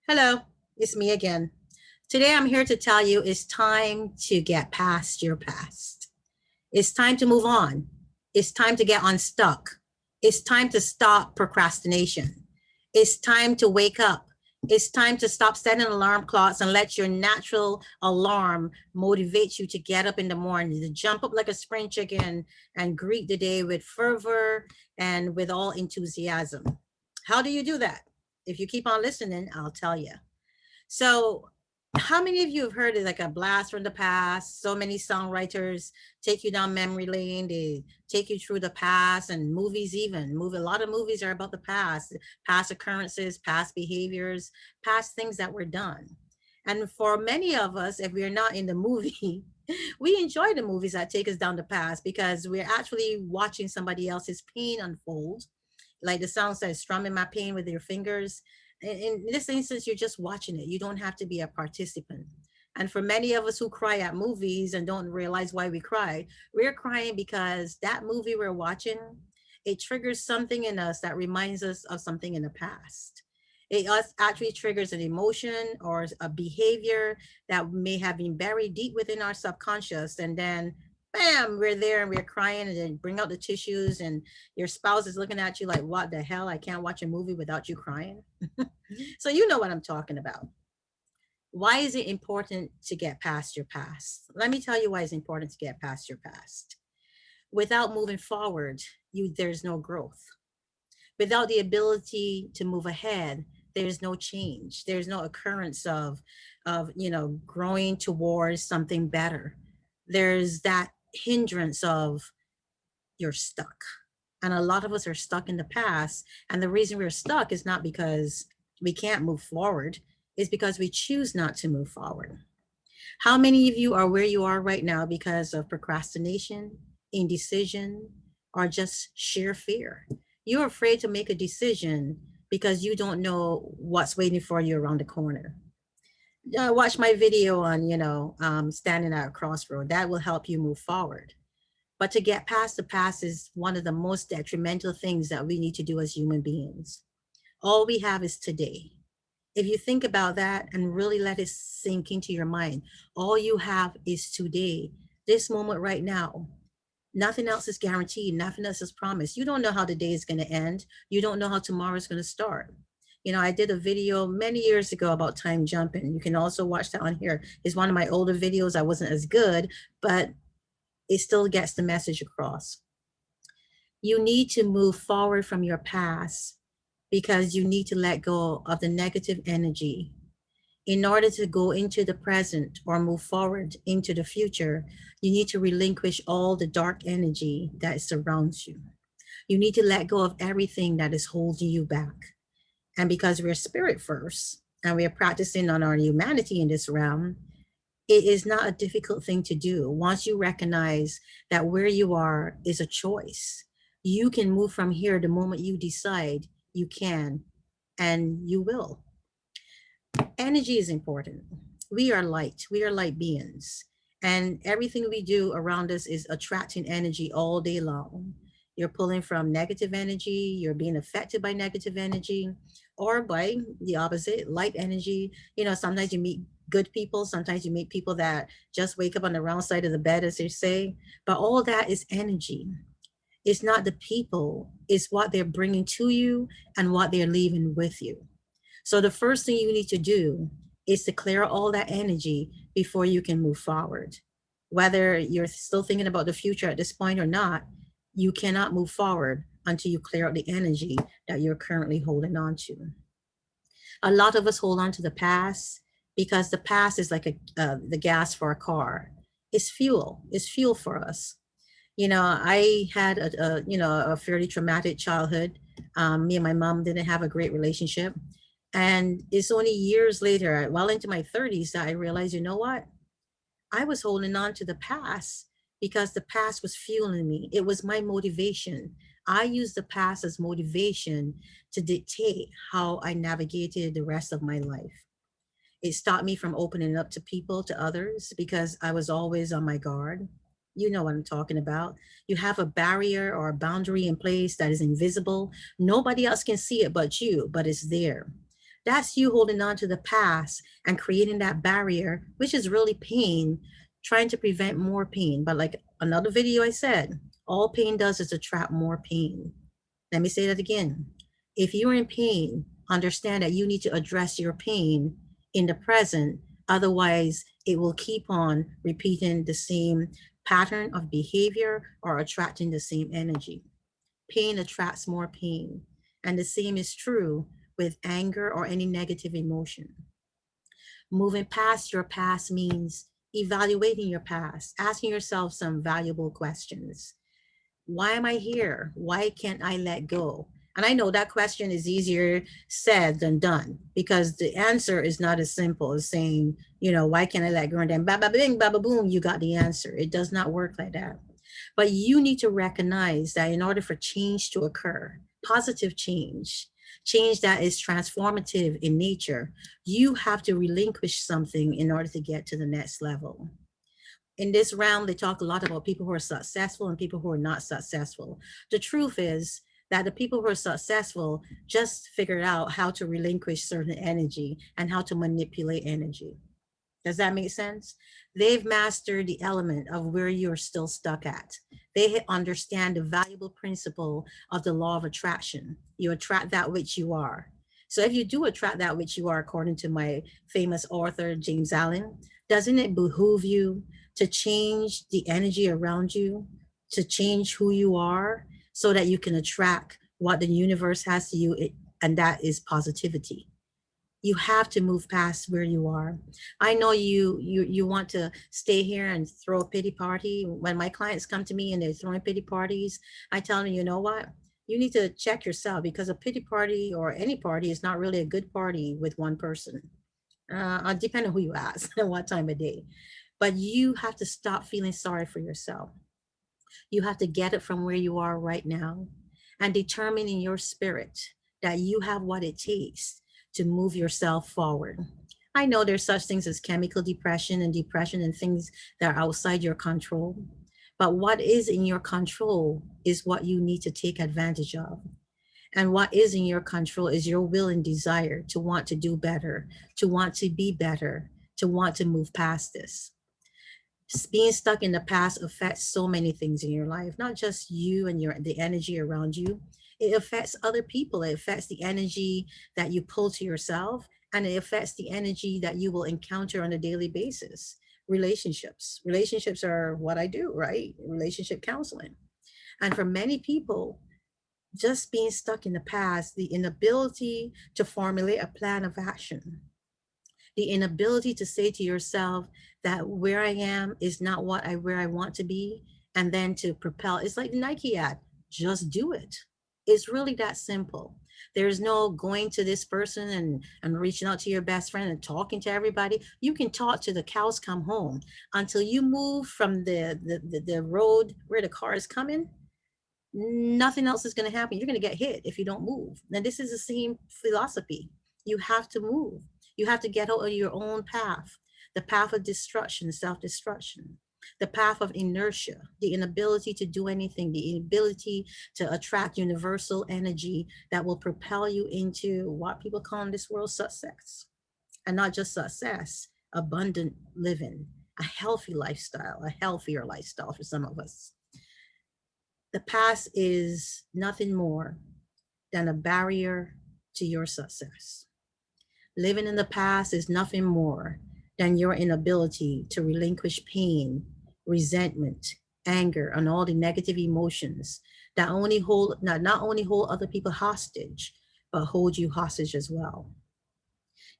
Hello, it's me again. Today I'm here to tell you it's time to get past your past. It's time to move on. It's time to get unstuck. It's time to stop procrastination. It's time to wake up. It's time to stop setting alarm clocks and let your natural alarm motivate you to get up in the morning, to jump up like a spring chicken and greet the day with fervor and with all enthusiasm. How do you do that? If you keep on listening, I'll tell you. So, how many of you have heard of like a blast from the past? So many songwriters take you down memory lane. They take you through the past and movies even. A lot of movies are about the past occurrences, past behaviors, past things that were done. And for many of us, if we're not in the movie, we enjoy the movies that take us down the past because we're actually watching somebody else's pain unfold. Like the song says, strumming my pain with your fingers. In this instance, you're just watching it. You don't have to be a participant. And for many of us who cry at movies and don't realize why we cry, we're crying because that movie we're watching, it triggers something in us that reminds us of something in the past. Actually triggers an emotion or a behavior that may have been buried deep within our subconscious. And then, bam, we're there and we're crying and then bring out the tissues and your spouse is looking at you like, what the hell? I can't watch a movie without you crying. So you know what I'm talking about. Why is it important to get past your past? Let me tell you why it's important to get past your past. Without moving forward, there's no growth. Without the ability to move ahead, there's no change. There's no occurrence of growing towards something better. There's that hindrance of you're stuck. And a lot of us are stuck in the past. And the reason we're stuck is not because we can't move forward, is because we choose not to move forward. How many of you are where you are right now because of procrastination, indecision, or just sheer fear? You're afraid to make a decision because you don't know what's waiting for you around the corner. Watch my video on, standing at a crossroad. That will help you move forward. But to get past the past is one of the most detrimental things that we need to do as human beings. All we have is today. If you think about that and really let it sink into your mind, all you have is today, this moment right now. Nothing else is guaranteed, nothing else is promised. You don't know how the day is going to end. You don't know how tomorrow is going to start. I did a video many years ago about time jumping. You can also watch that on here. It's one of my older videos. I wasn't as good, but it still gets the message across. You need to move forward from your past because you need to let go of the negative energy. In order to go into the present or move forward into the future, you need to relinquish all the dark energy that surrounds you. You need to let go of everything that is holding you back. And because we're spirit first and we are practicing on our humanity in this realm, it is not a difficult thing to do. Once you recognize that where you are is a choice, you can move from here the moment you decide you can, and you will. Energy is important. We are light beings, and everything we do around us is attracting energy all day long. You're pulling from negative energy, you're being affected by negative energy, or by the opposite, light energy. Sometimes you meet good people, sometimes you meet people that just wake up on the wrong side of the bed, as they say, but all that is energy. It's not the people, it's what they're bringing to you and what they're leaving with you. So the first thing you need to do is to clear all that energy before you can move forward. Whether you're still thinking about the future at this point or not, you cannot move forward until you clear out the energy that you're currently holding on to. A lot of us hold on to the past because the past is like the gas for a car. It's fuel. It's fuel for us. I had a fairly traumatic childhood. Me and my mom didn't have a great relationship. And it's only years later, well into my 30s, that I realized, you know what? I was holding on to the past because the past was fueling me. It was my motivation. I used the past as motivation to dictate how I navigated the rest of my life. It stopped me from opening up to people, to others, because I was always on my guard. You know what I'm talking about. You have a barrier or a boundary in place that is invisible. Nobody else can see it but you, but it's there. That's you holding on to the past and creating that barrier, which is really pain, trying to prevent more pain. But like another video I said, all pain does is attract more pain. Let me say that again. If you're in pain, understand that you need to address your pain in the present. Otherwise, it will keep on repeating the same pattern of behavior or attracting the same energy. Pain attracts more pain. And the same is true with anger or any negative emotion. Moving past your past means evaluating your past, asking yourself some valuable questions. Why am I here? Why can't I let go? And I know that question is easier said than done, because the answer is not as simple as saying, why can't I let go? And then ba ba bing, ba ba boom, you got the answer. It does not work like that. But you need to recognize that in order for change to occur, positive change, change that is transformative in nature, you have to relinquish something in order to get to the next level. In this round, they talk a lot about people who are successful and people who are not successful. The truth is that the people who are successful just figured out how to relinquish certain energy and how to manipulate energy. Does that make sense? They've mastered the element of where you're still stuck at. They understand the valuable principle of the law of attraction. You attract that which you are. So if you do attract that which you are, according to my famous author, James Allen, doesn't it behoove you to change the energy around you, to change who you are, so that you can attract what the universe has to you, and that is positivity? You have to move past where you are. I know you want to stay here and throw a pity party. When my clients come to me and they're throwing pity parties, I tell them, you know what? You need to check yourself, because a pity party or any party is not really a good party with one person. Depending on who you ask and what time of day. But you have to stop feeling sorry for yourself. You have to get it from where you are right now and determine in your spirit that you have what it takes to move yourself forward. I know there's such things as chemical depression and things that are outside your control. But what is in your control is what you need to take advantage of. And what is in your control is your will and desire to want to do better, to want to be better, to want to move past this. Being stuck in the past affects so many things in your life, not just you and the energy around you. It affects other people. It affects the energy that you pull to yourself, and it affects the energy that you will encounter on a daily basis. Relationships are what I do, right? Relationship counseling. And for many people, just being stuck in the past, the inability to formulate a plan of action, the inability to say to yourself that where I am is not where I want to be, and then to propel. It's like the Nike ad, just do it. It's really that simple. There's no going to this person and reaching out to your best friend and talking to everybody. You can talk to the cows come home. Until you move from the road where the car is coming, nothing else is going to happen. You're going to get hit if you don't move. Now, this is the same philosophy. You have to move. You have to get out of your own path, the path of destruction, self-destruction, the path of inertia, the inability to do anything, the inability to attract universal energy that will propel you into what people call in this world success. And not just success, abundant living, a healthy lifestyle, a healthier lifestyle for some of us. The past is nothing more than a barrier to your success. Living in the past is nothing more than your inability to relinquish pain, resentment, anger, and all the negative emotions that not only hold other people hostage, but hold you hostage as well.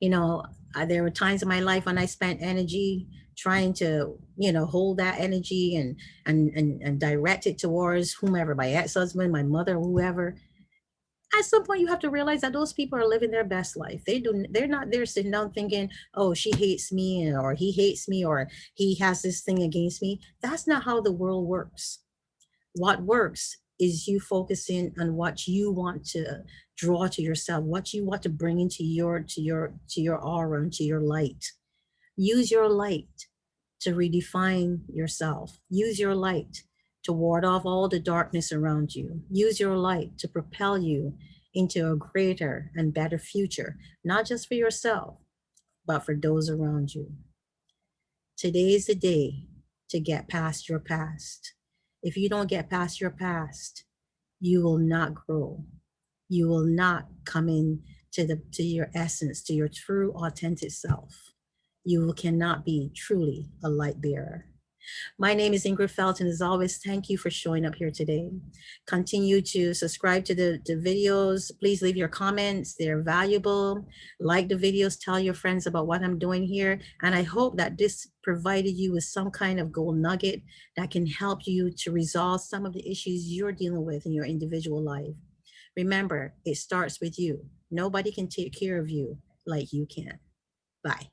There were times in my life when I spent energy trying to, hold that energy and direct it towards whomever, my ex-husband, my mother, whoever. At some point you have to realize that those people are living their best life. They're not there sitting down thinking, oh, she hates me, or he hates me, or he has this thing against me. That's not how the world works. What works is you focusing on what you want to draw to yourself, what you want to bring into your aura, into your light. Use your light to redefine yourself. Use your light to ward off all the darkness around you. Use your light to propel you into a greater and better future, not just for yourself, but for those around you. Today is the day to get past your past. If you don't get past your past, you will not grow. You will not come in to your essence, to your true authentic self. You cannot be truly a light bearer. My name is Ingrid Felton. As always, thank you for showing up here today. Continue to subscribe to the videos. Please leave your comments. They're valuable. Like the videos, tell your friends about what I'm doing here. And I hope that this provided you with some kind of gold nugget that can help you to resolve some of the issues you're dealing with in your individual life. Remember, it starts with you. Nobody can take care of you like you can. Bye.